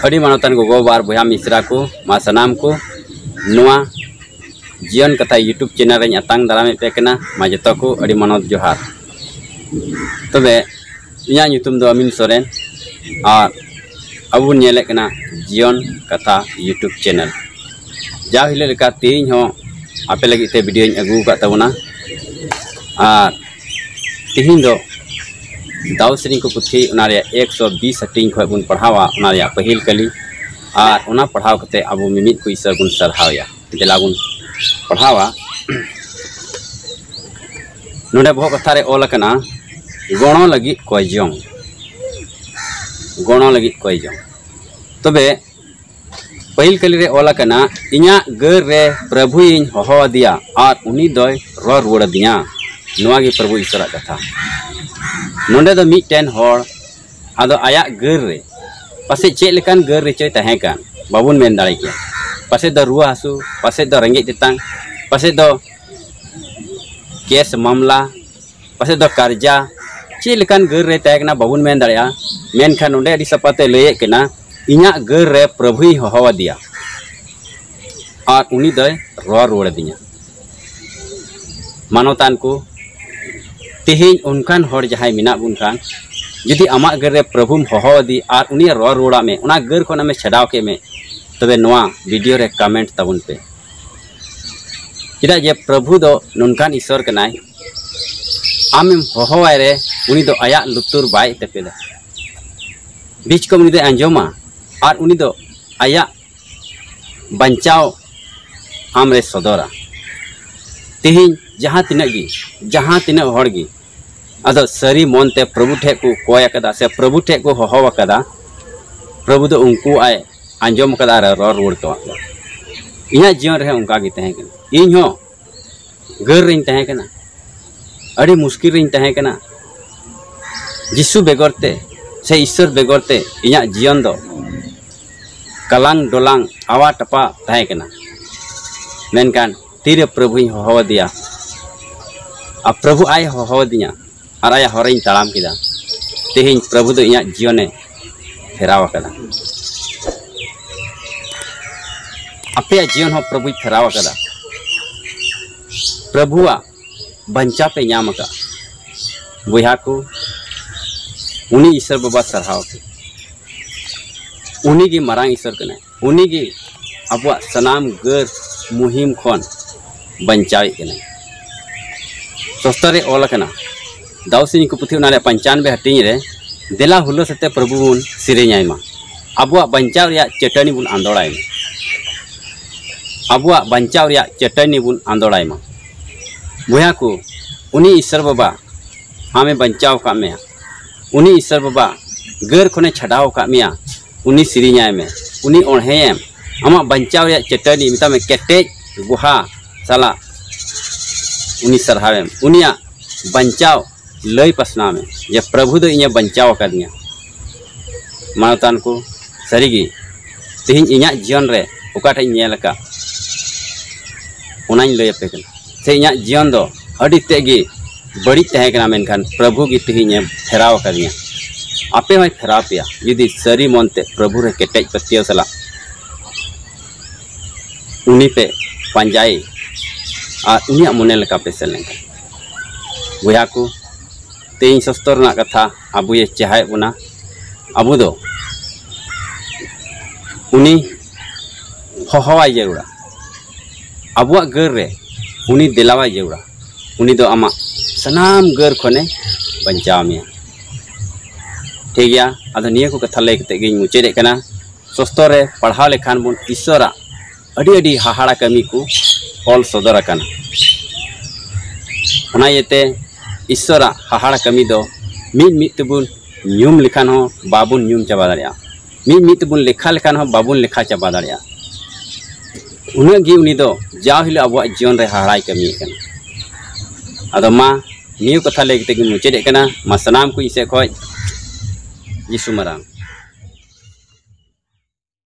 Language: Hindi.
अड़ी मानवतान को गोबार बया मिश्रा को मा सनाम को नुआ जीवन कथा यूट्यूब चैनल रे अतांग दारामे पेकना मा जतो को अड़ी मानव जोहार तबे इया ᱧᱩᱛᱩᱢ दो अमीन सोरेन और अबुन नेले कना जीवन कथा यूट्यूब चैनल जा हिले लेका तीन हो आपे लगी ते वीडियो अगू का तबना और तीन दो दावसरी को पुथी 120 हटिंग खय बुन पढ़ावा पहिल कली और उना पढ़ाव कते अब मिमित को ईश्वर बुन सरहावया देला बुन पढ़ावा नोडे बहु कथा रे ओल कना गणो लगी कोयजों तबे पहिल कली रे ओल कना इना घर रे प्रभु इन होहो दिया और उनी दोय रो रुड़ दिया नोआ गे प्रभु ईश्वर कथा नोंडे दो मिटेन होड़ आदो आया घर रे पासे चेक लेकान घर रे चोय तहे कान बाबुन मेन दाड़े के पासे दो रुआ हासु पासे दो रेंगे तेतांग पासे दो केस मामला पासे दो कर्जा चेक लेकान घर रे तहे कना बाबुन मेन दाड़ेया मेनखान नोंडे अडी सपाते लये कना इना घर रे प्रभु ही होवा दिया और उनी दोय रो रुड़ दिया मानवतान को तेहें उनकान होड़ जहाय मिना बुन खान यदि आमा घर रे प्रभु होहो दी और उनी रो रोड़ा में उना घर को में छड़ाव के में तबे नोआ वीडियो रे कमेंट तबुन पे चिदा जे प्रभु दो नुनकान ईश्वर कनाय आम होहोवाय रे उनी दो आया लुतुर बाय तेपेदा बीच को उनी दो अंजोमा और उनी दो आया बंचाव आम रे सदरा तेहें जहाँ तिना होड़गी अदो सरी मनते प्रभु ठे को कोय कदा से प्रभु ठे को होहो कदा प्रभु दो उनको आय आंजोम कदा रो रुड़ तो इना जीवन रे उनका गे तहे कना इन हो घर रिन तहे कना अड़ी मुश्किल रिन तहे कना जिसु बेगरते से ईश्वर बेगरते इना जीवन दो कलांग डोलांग आवा टपा तहे कना मेनकान तीरे प्रभु होहो दिया अब प्रभु आय होहो दिया और आया हर ताम किदा तेहें प्रभु दो इया जीवने फेराव कदा अपे जीवन हो प्रभु फेराव कदा प्रभुआ बंचा पे नाम का बुहा को उनी ईश्वर बाबा सरहाव के उनी गे मारांग ईश्वर कने उनी गे अबुआ सनाम घर मुहिम खन बंचावे कने सस्तरे ओल कना दावसिनी को पुथी 95 हटिंग रे देला हुलो सते प्रभु बुन सिरेኛयमा अबुआ बंचाव रिया चटनी बुन आंदोड़ायमा अबुआ बंचाव रिया चटनी बुन आंदोड़ायमा बुया को उनी ईश्वर बाबा हमें बंचाव का में उनी ईश्वर बाबा घर खने छड़ाव का में उनी सिरेኛय में उनी ओढ़ेम आमा बंचाव रिया चटनी मिता में केटे गुहा साला उनी सरहावेम उनिया बंचाव लय पसना में ये प्रभु दो इन्हें बंचाव कर दिया मानवतान को सरीगी तेहिं इन्या जीवन रे उकाटे नेल का उनाइन लय पे कन से इन्या जीवन दो अडी तेगी बड़ी तहे कना मेनखान प्रभु की तेहिं फेराव कर दिया आपे होय फेराव पिया यदि सरी मनते प्रभु रे केटेज पतियो सला उनी पे पंजाई और उनिया मने लेका पे सेल लेंका बुया को तेईं सस्तर ना कथा अबु ये चाहे बुना अबु दो उनी होहवाय जरूरा अबुआ घर रे उनी दिलावाय जरूरा उनी दो आमा सनाम घर खने बंचाव मिया ठीक गया अद निया को कथा ले कते गिन मुचेदे कना सस्तर रे पढ़ाव लेखान बुन ईश्वरा अडी अडी हाहाड़ा कमी को ऑल सदर अकाना उना येते ईश्वरा हाहाड़ा कमी दो मिट तबुन न्यूम लिखान हो बाबुन न्यूम चाबा दाड़िया मिट तबुन लेखा लेखान हो बाबुन लेखा चाबा दाड़िया उना गी उनी दो जाव हिलो अबुआ जीवन रे हाहाड़ाय कमी कना अदो मा नियो कथा ले कते मुचेदे कना मा सनाम को इसे खय यीशु मरांग।